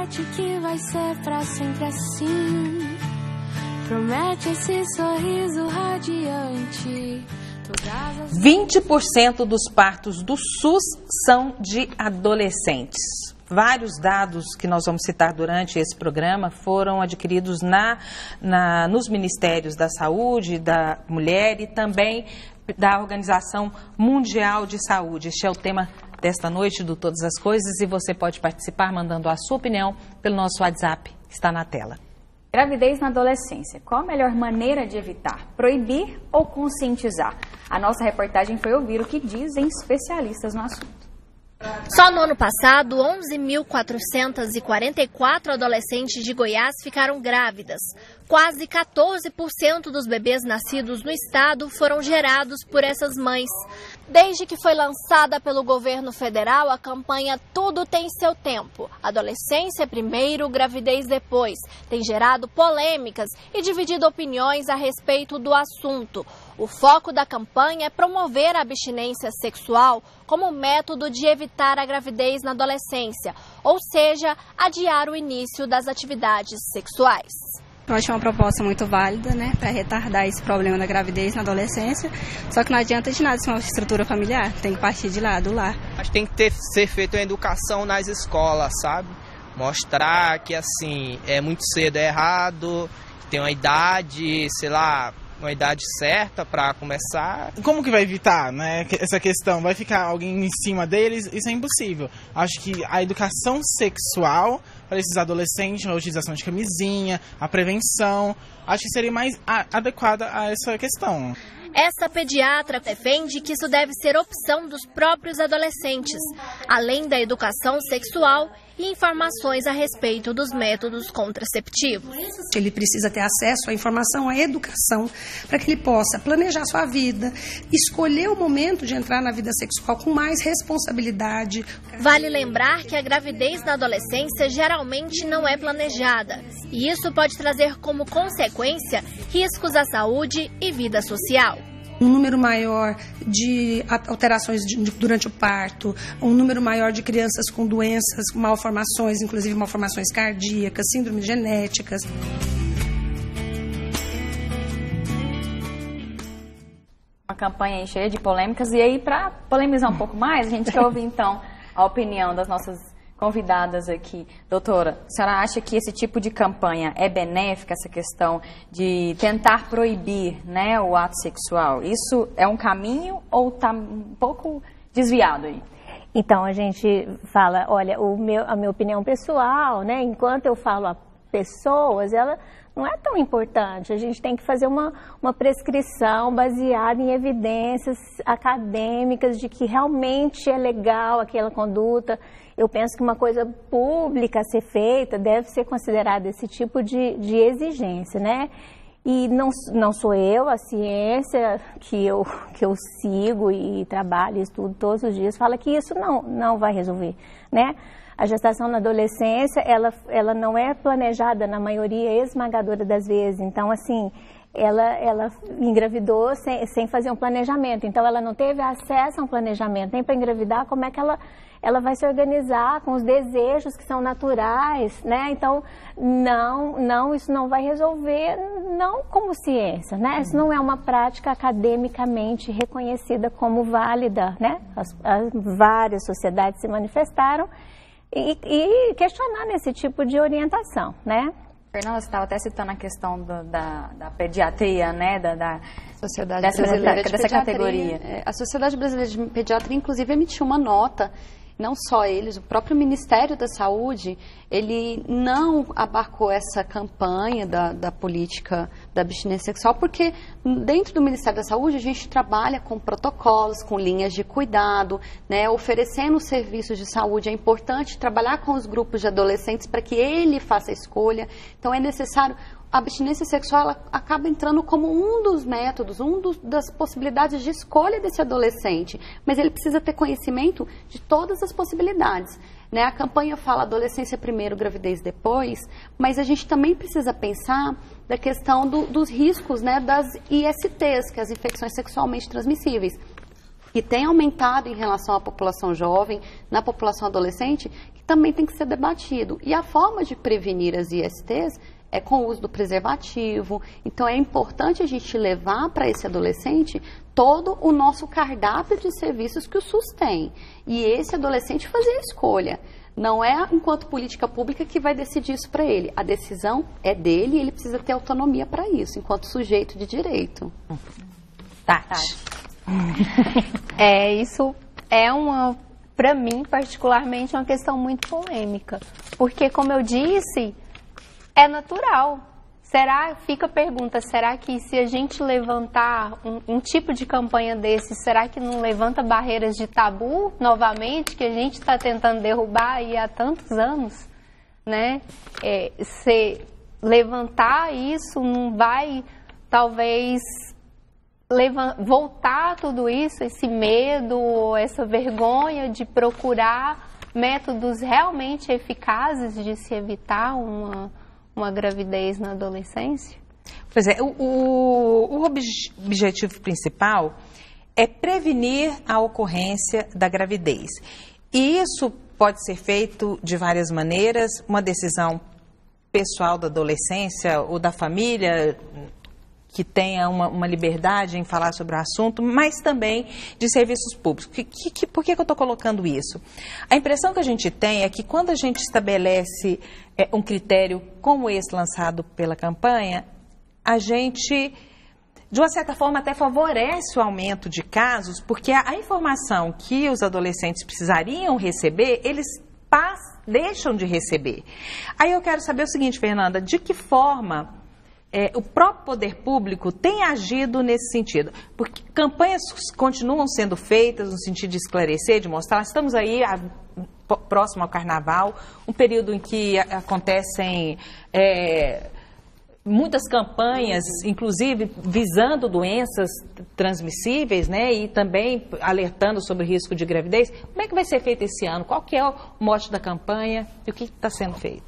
promete que vai ser pra sempre assim. Promete esse sorriso radiante. 20% dos partos do SUS são de adolescentes. Vários dados que nós vamos citar durante esse programa foram adquiridos nos Ministérios da Saúde, da Mulher e também da Organização Mundial de Saúde. Este é o tema desta noite do Todas as Coisas e você pode participar mandando a sua opinião pelo nosso WhatsApp, que está na tela. Gravidez na adolescência. Qual a melhor maneira de evitar? Proibir ou conscientizar? A nossa reportagem foi ouvir o que dizem especialistas no assunto. Só no ano passado, 11.444 adolescentes de Goiás ficaram grávidas. Quase 14% dos bebês nascidos no estado foram gerados por essas mães. Desde que foi lançada pelo governo federal, a campanha Tudo Tem Seu Tempo, adolescência primeiro, gravidez depois, tem gerado polêmicas e dividido opiniões a respeito do assunto. O foco da campanha é promover a abstinência sexual como método de evitar a gravidez na adolescência, ou seja, adiar o início das atividades sexuais. Eu acho uma proposta muito válida, né, para retardar esse problema da gravidez na adolescência, só que não adianta de nada se uma estrutura familiar, tem que partir de lá, do lar. Acho que tem que ser feita uma educação nas escolas, sabe? Mostrar que, assim, é muito cedo, é errado, tem uma idade, sei lá, uma idade certa para começar. Como que vai evitar, né, essa questão? Vai ficar alguém em cima deles? Isso é impossível. Acho que a educação sexual para esses adolescentes, a utilização de camisinha, a prevenção, acho que seria mais adequada a essa questão. Essa pediatra defende que isso deve ser opção dos próprios adolescentes, além da educação sexual e informações a respeito dos métodos contraceptivos. Ele precisa ter acesso à informação, à educação, para que ele possa planejar sua vida, escolher o momento de entrar na vida sexual com mais responsabilidade. Vale lembrar que a gravidez na adolescência geralmente não é planejada, e isso pode trazer como consequência riscos à saúde e vida social. Um número maior de alterações durante o parto, um número maior de crianças com doenças, malformações, inclusive malformações cardíacas, síndromes genéticas. Uma campanha cheia de polêmicas e aí, para polemizar um pouco mais, a gente quer ouvir então a opinião das nossas convidadas aqui. Doutora, a senhora acha que esse tipo de campanha é benéfica, essa questão de tentar proibir, né, o ato sexual? Isso é um caminho ou está um pouco desviado aí? Então, a gente fala, olha, a minha opinião pessoal, né, enquanto eu falo a pessoas, ela não é tão importante. A gente tem que fazer uma prescrição baseada em evidências acadêmicas de que realmente é legal aquela conduta. Eu penso que uma coisa pública a ser feita deve ser considerada esse tipo de exigência, né? E não sou eu, a ciência que eu sigo e trabalho e estudo todos os dias fala que isso não vai resolver, né? A gestação na adolescência, ela não é planejada na maioria esmagadora das vezes. Então, assim, ela engravidou sem fazer um planejamento. Então, ela não teve acesso a um planejamento, nem para engravidar. Como é que ela vai se organizar com os desejos que são naturais, né? Então, isso não vai resolver, não como ciência, né? Isso não é uma prática academicamente reconhecida como válida, né? As várias sociedades se manifestaram e questionar nesse tipo de orientação, né? Fernanda, você estava até citando a questão da pediatria, né? Da Sociedade Brasileira de dessa Pediatria. categoria. A Sociedade Brasileira de Pediatria, inclusive, emitiu uma nota. Não só eles, o próprio Ministério da Saúde, ele não abarcou essa campanha da política da abstinência sexual, porque dentro do Ministério da Saúde a gente trabalha com protocolos, com linhas de cuidado, né, oferecendo serviços de saúde. É importante trabalhar com os grupos de adolescentes para que ele faça a escolha. Então é necessário. A abstinência sexual ela acaba entrando como um dos métodos, das possibilidades de escolha desse adolescente, mas ele precisa ter conhecimento de todas as possibilidades, né? A campanha fala adolescência primeiro, gravidez depois, mas a gente também precisa pensar da questão dos riscos, né, das ISTs, que é as infecções sexualmente transmissíveis. e tem aumentado em relação à população jovem, na população adolescente, que também tem que ser debatido. E a forma de prevenir as ISTs é com o uso do preservativo. Então, é importante a gente levar para esse adolescente todo o nosso cardápio de serviços que o SUS tem. E esse adolescente fazer a escolha. Não é, enquanto política pública, que vai decidir isso para ele. A decisão é dele e ele precisa ter autonomia para isso, enquanto sujeito de direito. Tati. Isso é para mim, particularmente, uma questão muito polêmica. Porque, como eu disse, é natural. Fica a pergunta, será que se a gente levantar um tipo de campanha desse, será que não levanta barreiras de tabu novamente, que a gente está tentando derrubar aí há tantos anos, né? Se levantar isso não vai, talvez, voltar tudo isso, esse medo, essa vergonha de procurar métodos realmente eficazes de se evitar uma gravidez na adolescência? Pois é, o objetivo principal é prevenir a ocorrência da gravidez. E isso pode ser feito de várias maneiras, uma decisão pessoal da adolescência ou da família que tenha uma liberdade em falar sobre o assunto, mas também de serviços públicos. Por que eu estou colocando isso? A impressão que a gente tem é que quando a gente estabelece um critério como esse lançado pela campanha, a gente, de uma certa forma, até favorece o aumento de casos, porque a informação que os adolescentes precisariam receber, eles deixam de receber. Aí eu quero saber o seguinte, Fernanda, de que forma o próprio poder público tem agido nesse sentido? Porque campanhas continuam sendo feitas no sentido de esclarecer, de mostrar. Estamos aí próximo ao Carnaval, um período em que acontecem muitas campanhas, inclusive visando doenças transmissíveis, né, e também alertando sobre o risco de gravidez. Como é que vai ser feito esse ano? Qual que é o mote da campanha e o que está sendo feito?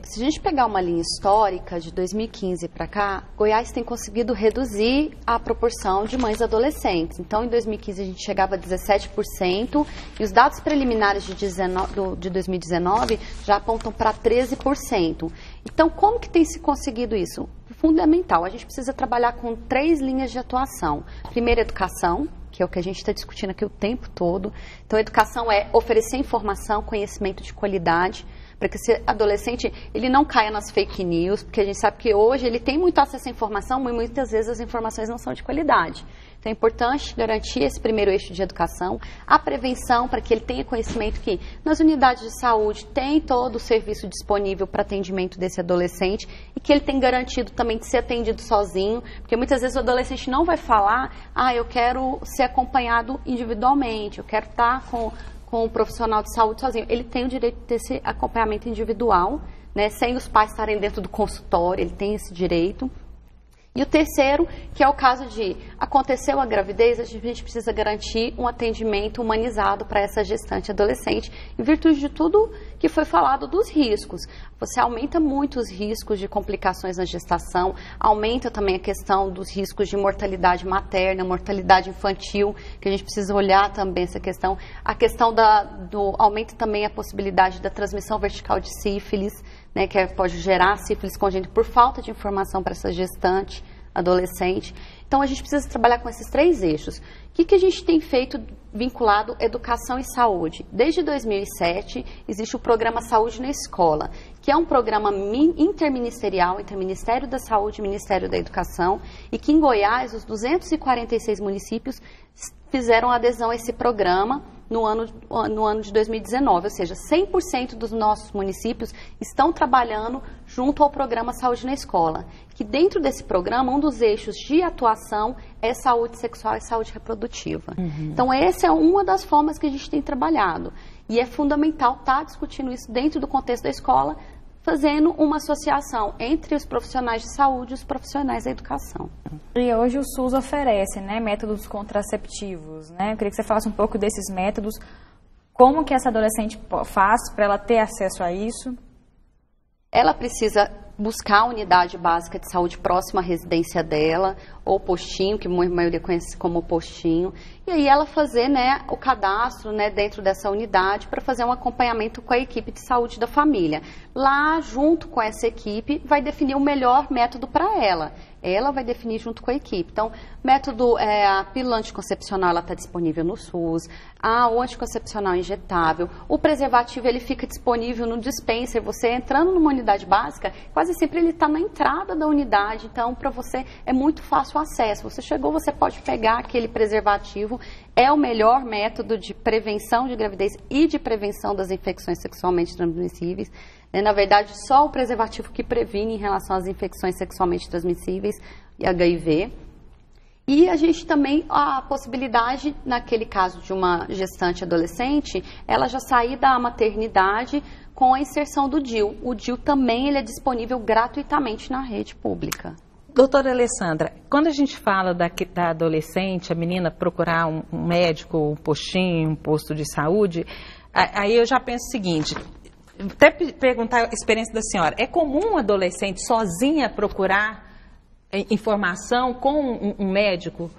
Se a gente pegar uma linha histórica de 2015 para cá, Goiás tem conseguido reduzir a proporção de mães adolescentes. Então, em 2015 a gente chegava a 17% e os dados preliminares de 2019 já apontam para 13%. Então, como que tem se conseguido isso? Fundamental, a gente precisa trabalhar com 3 linhas de atuação. Primeiro, educação, que é o que a gente está discutindo aqui o tempo todo. Então, educação é oferecer informação, conhecimento de qualidade, para que esse adolescente ele não caia nas fake news, porque a gente sabe que hoje ele tem muito acesso à informação, mas muitas vezes as informações não são de qualidade. Então, é importante garantir esse primeiro eixo de educação, a prevenção, para que ele tenha conhecimento que nas unidades de saúde tem todo o serviço disponível para atendimento desse adolescente e que ele tem garantido também de ser atendido sozinho, porque muitas vezes o adolescente não vai falar, eu quero ser acompanhado individualmente, eu quero estar com o profissional de saúde sozinho. Ele tem o direito de ter esse acompanhamento individual, né, sem os pais estarem dentro do consultório, ele tem esse direito. E o terceiro, que é o caso de aconteceu a gravidez, a gente precisa garantir um atendimento humanizado para essa gestante adolescente, em virtude de tudo que foi falado dos riscos. Você aumenta muito os riscos de complicações na gestação, aumenta também a questão dos riscos de mortalidade materna, mortalidade infantil, que a gente precisa olhar também essa questão. A questão aumenta também a possibilidade da transmissão vertical de sífilis, né, que pode gerar sífilis congênita por falta de informação para essa gestante adolescente. Então, a gente precisa trabalhar com esses 3 eixos. O que a gente tem feito vinculado à educação e saúde? Desde 2007, existe o programa Saúde na Escola, que é um programa interministerial entre o Ministério da Saúde e o Ministério da Educação, e que em Goiás, os 246 municípios fizeram adesão a esse programa no ano de 2019, ou seja, 100% dos nossos municípios estão trabalhando junto ao programa Saúde na Escola, que dentro desse programa, um dos eixos de atuação é saúde sexual e saúde reprodutiva. Então, essa é uma das formas que a gente tem trabalhado, e é fundamental estar discutindo isso dentro do contexto da escola, fazendo uma associação entre os profissionais de saúde e os profissionais da educação. E hoje o SUS oferece, né, métodos contraceptivos, né? Eu queria que você falasse um pouco desses métodos, como que essa adolescente faz para ela ter acesso a isso? Ela precisa buscar a unidade básica de saúde próxima à residência dela, ou postinho, que a maioria conhece como postinho, e aí ela fazer, né, o cadastro, né, dentro dessa unidade para fazer um acompanhamento com a equipe de saúde da família. Lá, junto com essa equipe, vai definir o melhor método para ela. Ela vai definir junto com a equipe. Então, método, a pílula anticoncepcional, ela está disponível no SUS, o anticoncepcional injetável, o preservativo, ele fica disponível no dispenser. Você entrando numa unidade básica, quase sempre ele está na entrada da unidade, então para você é muito fácil o acesso. Você chegou, você pode pegar aquele preservativo, é o melhor método de prevenção de gravidez e de prevenção das infecções sexualmente transmissíveis. Na verdade, só o preservativo que previne em relação às infecções sexualmente transmissíveis e HIV. E a gente também, a possibilidade, naquele caso de uma gestante adolescente, ela já sair da maternidade com a inserção do DIU. O DIU também ele é disponível gratuitamente na rede pública. Doutora Alessandra, quando a gente fala da adolescente, a menina procurar um médico, um postinho, um posto de saúde, aí eu já penso o seguinte, até perguntar a experiência da senhora, é comum um adolescente sozinha procurar informação com um médico?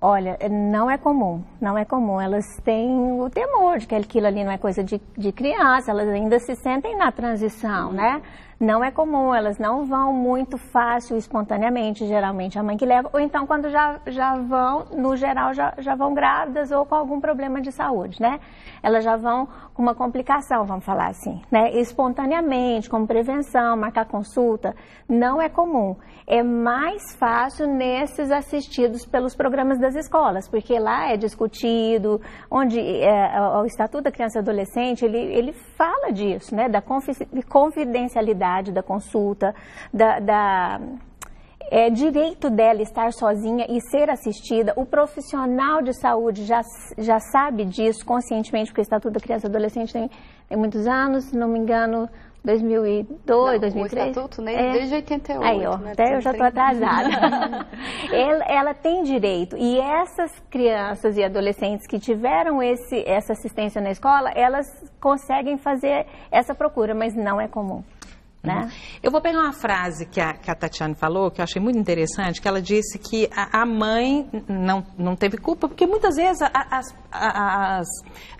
Olha, não é comum, não é comum. Elas têm o temor de que aquilo ali não é coisa de criança, elas ainda se sentem na transição, né? Não é comum, elas não vão muito fácil, espontaneamente, geralmente a mãe que leva, ou então quando já vão, no geral, já vão grávidas ou com algum problema de saúde, né? Elas já vão com uma complicação, vamos falar assim, né? Espontaneamente, como prevenção, marcar consulta, não é comum. É mais fácil nesses assistidos pelos programas das escolas, porque lá é discutido, onde o Estatuto da Criança e Adolescente, ele fala disso, né? Da confidencialidade da consulta, direito dela estar sozinha e ser assistida. O profissional de saúde já sabe disso conscientemente, porque o Estatuto da Criança e Adolescente tem muitos anos, se não me engano, 2002, 2003. O Estatuto desde 88. Aí, ó, né? Até eu já estou atrasada. ela tem direito. E essas crianças e adolescentes que tiveram essa assistência na escola, elas conseguem fazer essa procura, mas não é comum. Né? Eu vou pegar uma frase que a Tatiane falou, que eu achei muito interessante, que ela disse que a mãe não teve culpa, porque muitas vezes,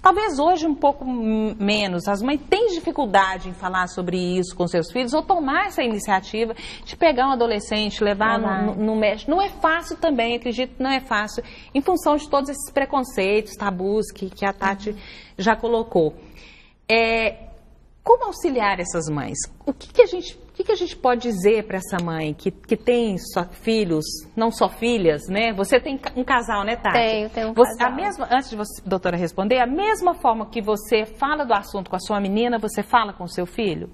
talvez hoje um pouco menos, as mães têm dificuldade em falar sobre isso com seus filhos, ou tomar essa iniciativa de pegar um adolescente, levar no médico. Não é fácil também, acredito que não é fácil, em função de todos esses preconceitos, tabus que a Tati já colocou. Como auxiliar essas mães? O que a gente pode dizer para essa mãe que tem só filhos, não só filhas, né? Você tem um casal, né, Tati? Tenho um casal. Antes de você, doutora, responder, a mesma forma que você fala do assunto com a sua menina, você fala com o seu filho?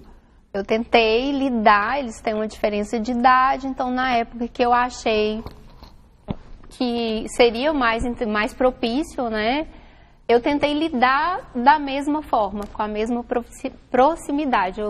Eu tentei lidar, eles têm uma diferença de idade, então na época que eu achei que seria mais propício, né? Eu tentei lidar da mesma forma, com a mesma proximidade.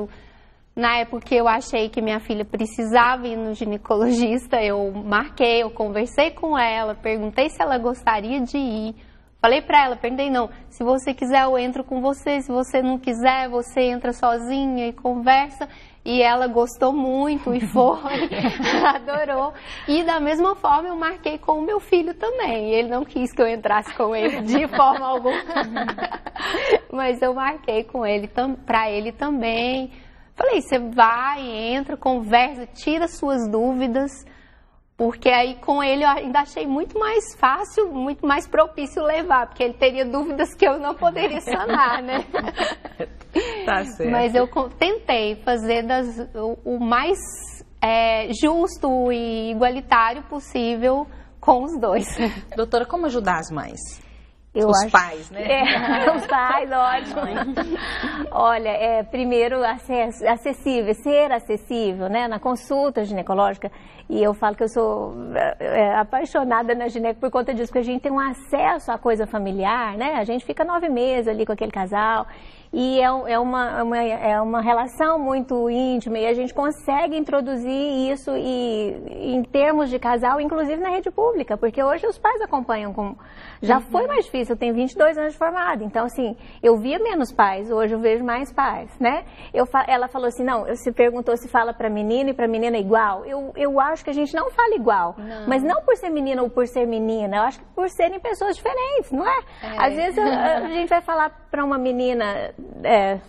Na época que eu achei que minha filha precisava ir no ginecologista, eu marquei, eu conversei com ela, perguntei se ela gostaria de ir. Falei pra ela, perguntei, não, se você quiser eu entro com você, se você não quiser, você entra sozinha e conversa. E ela gostou muito e foi, adorou. E da mesma forma eu marquei com o meu filho também. Ele não quis que eu entrasse com ele de forma alguma. Mas eu marquei com ele, pra ele também. Falei, você vai, entra, conversa, tira suas dúvidas. Porque aí com ele eu ainda achei muito mais fácil, muito mais propício levar, porque ele teria dúvidas que eu não poderia sanar, né? Tá certo. Mas eu tentei fazer o mais justo e igualitário possível com os dois. Doutora, como ajudar as mães? Os pais, né? Os pais, ótimo. Olha, primeiro, ser acessível, né? Na consulta ginecológica, e eu falo que eu sou apaixonada na gineco por conta disso, porque a gente tem um acesso à coisa familiar, né? A gente fica 9 meses ali com aquele casal, E é uma relação muito íntima e a gente consegue introduzir isso em termos de casal, inclusive na rede pública, porque hoje os pais acompanham já foi mais difícil, eu tenho 22 anos de formada, então assim, eu via menos pais, hoje eu vejo mais pais, né? Ela falou assim, não, você perguntou se fala para menino e para menina igual, eu acho que a gente não fala igual, mas não por ser menina ou por ser menina, eu acho que por serem pessoas diferentes, não é? Às vezes a gente vai falar para uma menina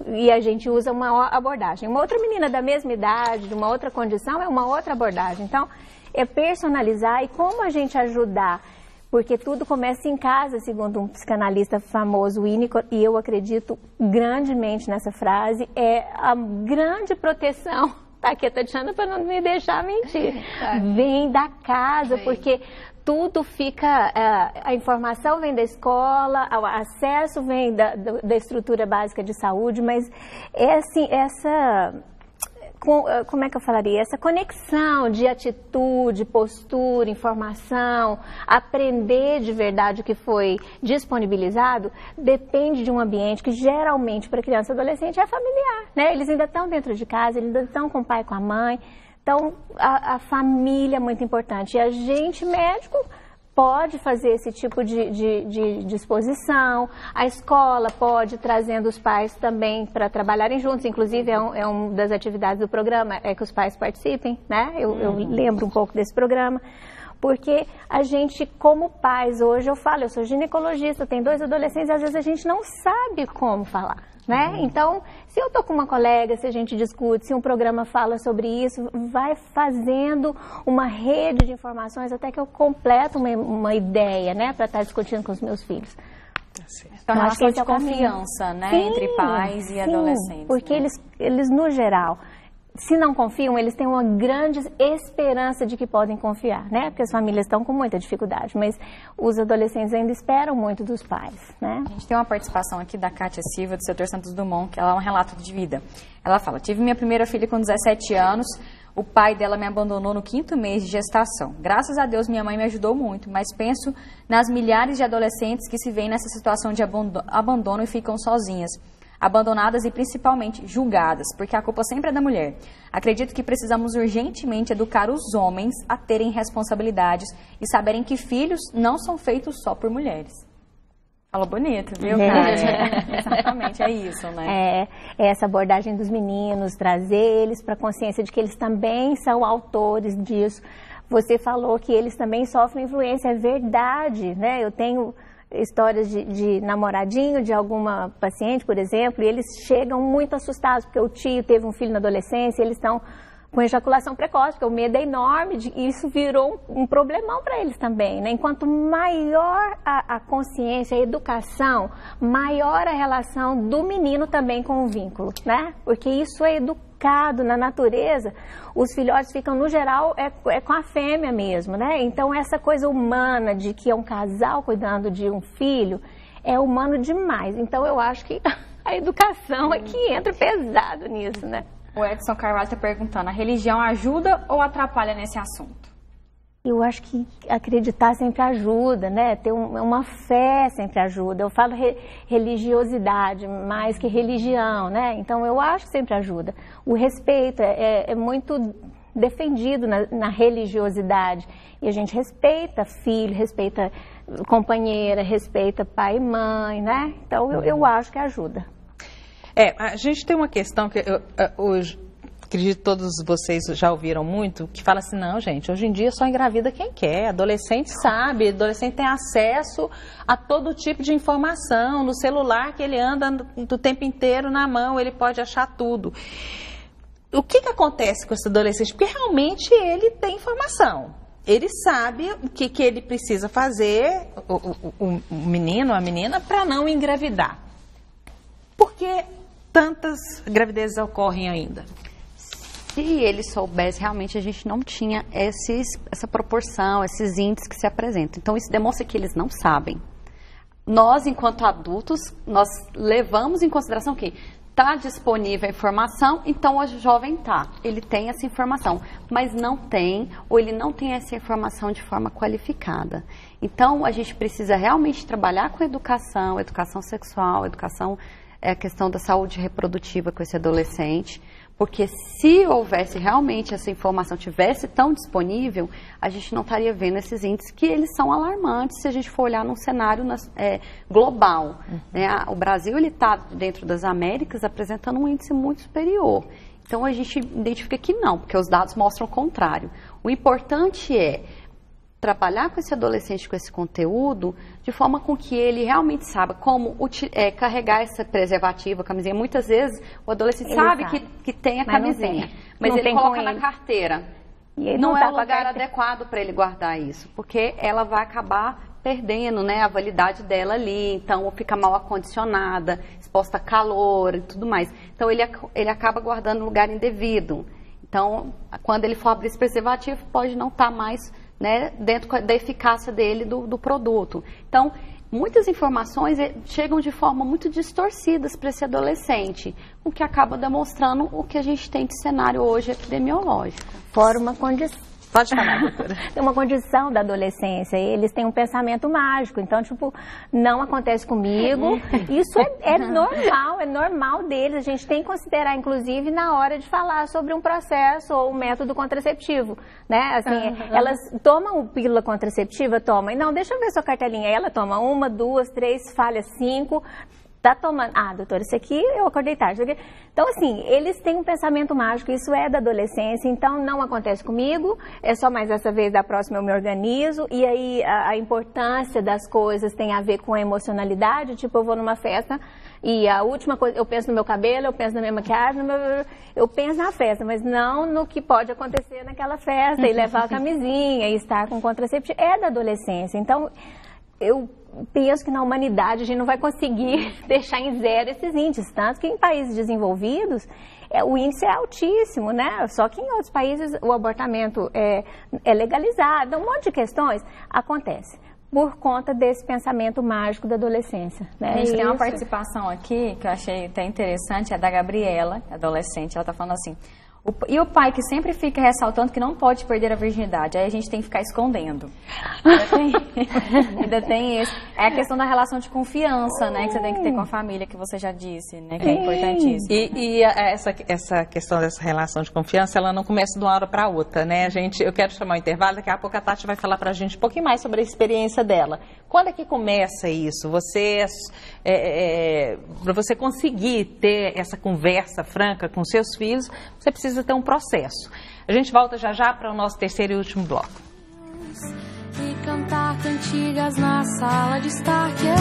e a gente usa uma abordagem, uma outra menina da mesma idade, de uma outra condição, é uma outra abordagem, então é personalizar e como a gente ajudar. Porque tudo começa em casa, segundo um psicanalista famoso, Winnicott, e eu acredito grandemente nessa frase, é a grande proteção. Tá aqui a Tatiana para não me deixar mentir. Vem da casa, porque tudo fica, a informação vem da escola, o acesso vem da estrutura básica de saúde, mas é assim, como é que eu falaria? Essa conexão de atitude, postura, informação, aprender de verdade o que foi disponibilizado, depende de um ambiente que geralmente para criança e adolescente é familiar, né? Eles ainda estão dentro de casa, eles ainda estão com o pai e com a mãe, então a família é muito importante. E a gente, médico, pode fazer esse tipo de disposição, a escola pode, trazendo os pais também para trabalharem juntos, inclusive é uma das atividades do programa, é que os pais participem, né? Eu lembro um pouco desse programa, porque a gente, como pais, hoje eu sou ginecologista, tenho 2 adolescentes, e às vezes a gente não sabe como falar, né? Então, se eu tô com uma colega, se a gente discute, se um programa fala sobre isso, vai fazendo uma rede de informações até que eu completo uma ideia, né, para estar discutindo com os meus filhos. Então, a relação de confiança, né, entre pais e adolescentes. Porque eles, no geral, se não confiam, eles têm uma grande esperança de que podem confiar, né? Porque as famílias estão com muita dificuldade, mas os adolescentes ainda esperam muito dos pais, né? A gente tem uma participação aqui da Kátia Silva, do setor Santos Dumont, que ela é um relato de vida. Ela fala, tive minha primeira filha com 17 anos, o pai dela me abandonou no 5º mês de gestação. Graças a Deus, minha mãe me ajudou muito, mas penso nas milhares de adolescentes que se veem nessa situação de abandono e ficam sozinhas. Abandonadas e principalmente julgadas, porque a culpa sempre é da mulher. Acredito que precisamos urgentemente educar os homens a terem responsabilidades e saberem que filhos não são feitos só por mulheres. Falou bonito, viu, Kátia? Exatamente, é isso, né? É essa abordagem dos meninos, trazer eles para a consciência de que eles também são autores disso. Você falou que eles também sofrem influência, é verdade, né? Eu tenho histórias de namoradinho de alguma paciente, por exemplo, e eles chegam muito assustados, porque o tio teve um filho na adolescência, e eles estão com ejaculação precoce, porque o medo é enorme, e isso virou um problemão para eles também, né? Enquanto maior a consciência, a educação, maior a relação do menino também com o vínculo, né? Porque isso é educado na natureza, os filhotes ficam, no geral, com a fêmea mesmo, né? Então, essa coisa humana de que é um casal cuidando de um filho, é humano demais. Então, eu acho que a educação é que entra pesado nisso, né? O Edson Carvalho está perguntando, a religião ajuda ou atrapalha nesse assunto? Eu acho que acreditar sempre ajuda, né? Ter uma fé sempre ajuda. Eu falo religiosidade mais que religião, né? Então, eu acho que sempre ajuda. O respeito é muito defendido na religiosidade. E a gente respeita filho, respeita companheira, respeita pai e mãe, né? Então, eu acho que ajuda. A gente tem uma questão que hoje, acredito que todos vocês já ouviram muito, que fala assim, não, gente, hoje em dia só engravida quem quer, adolescente sabe, adolescente tem acesso a todo tipo de informação, no celular que ele anda do tempo inteiro na mão, ele pode achar tudo. O que acontece com esse adolescente? Porque realmente ele tem informação. Ele sabe o que ele precisa fazer, o menino, a menina, para não engravidar. Por que tantas gravidezes ocorrem ainda? Se ele soubesse, realmente a gente não tinha essa proporção, esses índices que se apresentam. Então, isso demonstra que eles não sabem. Nós, enquanto adultos, nós levamos em consideração que está disponível a informação, então o jovem ele tem essa informação, mas não tem, ou ele não tem essa informação de forma qualificada. Então, a gente precisa realmente trabalhar com educação sexual, educação é a questão da saúde reprodutiva com esse adolescente, porque se houvesse realmente essa informação, tivesse tão disponível, a gente não estaria vendo esses índices que eles são alarmantes se a gente for olhar num cenário global. Né? O Brasil está dentro das Américas apresentando um índice muito superior. Então a gente identifica que não, porque os dados mostram o contrário. O importante é trabalhar com esse adolescente com esse conteúdo de forma com que ele realmente saiba como carregar esse preservativo, a camisinha. Muitas vezes o adolescente ele sabe que tem a camisinha, mas ele coloca na carteira. E ele não é o lugar adequado para ele guardar isso, porque ela vai acabar perdendo, né, a validade dela ali, então fica mal acondicionada, exposta a calor e tudo mais. Então ele acaba guardando no lugar indevido. Então, quando ele for abrir esse preservativo, pode não estar mais, né, dentro da eficácia dele, do produto. Então, muitas informações chegam de forma muito distorcidas para esse adolescente, o que acaba demonstrando o que a gente tem de cenário hoje epidemiológico. Fora uma condição. Pode falar, doutora. Tem uma condição da adolescência, eles têm um pensamento mágico, então, tipo, não acontece comigo, isso é normal deles, a gente tem que considerar, inclusive, na hora de falar sobre um processo ou um método contraceptivo, né, assim, elas tomam pílula contraceptiva, tomam, e não, deixa eu ver sua cartelinha, ela toma 1, 2, 3, falha 5, tá tomando, doutora, isso aqui eu acordei tarde. Então, assim, eles têm um pensamento mágico, isso é da adolescência, então não acontece comigo, é só mais essa vez, da próxima eu me organizo, e aí a importância das coisas tem a ver com a emocionalidade, tipo, eu vou numa festa e a última coisa, eu penso no meu cabelo, eu penso na minha maquiagem, eu penso na festa, mas não no que pode acontecer naquela festa, e levar a camisinha, e estar com contraceptivo, é da adolescência, então eu penso que na humanidade a gente não vai conseguir deixar em zero esses índices, tanto que em países desenvolvidos o índice é altíssimo, né? Só que em outros países o abortamento é legalizado, um monte de questões acontece por conta desse pensamento mágico da adolescência. Né? A gente tem uma participação aqui que eu achei até interessante, é da Gabriela, adolescente, ela está falando assim: e o pai que sempre fica ressaltando que não pode perder a virgindade, aí a gente tem que ficar escondendo. Ainda tem isso. É a questão da relação de confiança, né, que você tem que ter com a família, que você já disse, né, que é importantíssimo. E essa questão dessa relação de confiança, ela não começa de uma hora para outra, né, eu quero chamar o intervalo, daqui a pouco a Tati vai falar pra gente um pouquinho mais sobre a experiência dela. Quando é que começa isso? Para você conseguir ter essa conversa franca com seus filhos, você precisa ter um processo. A gente volta já para o nosso terceiro e último bloco. E cantar cantigas na sala de estar que eu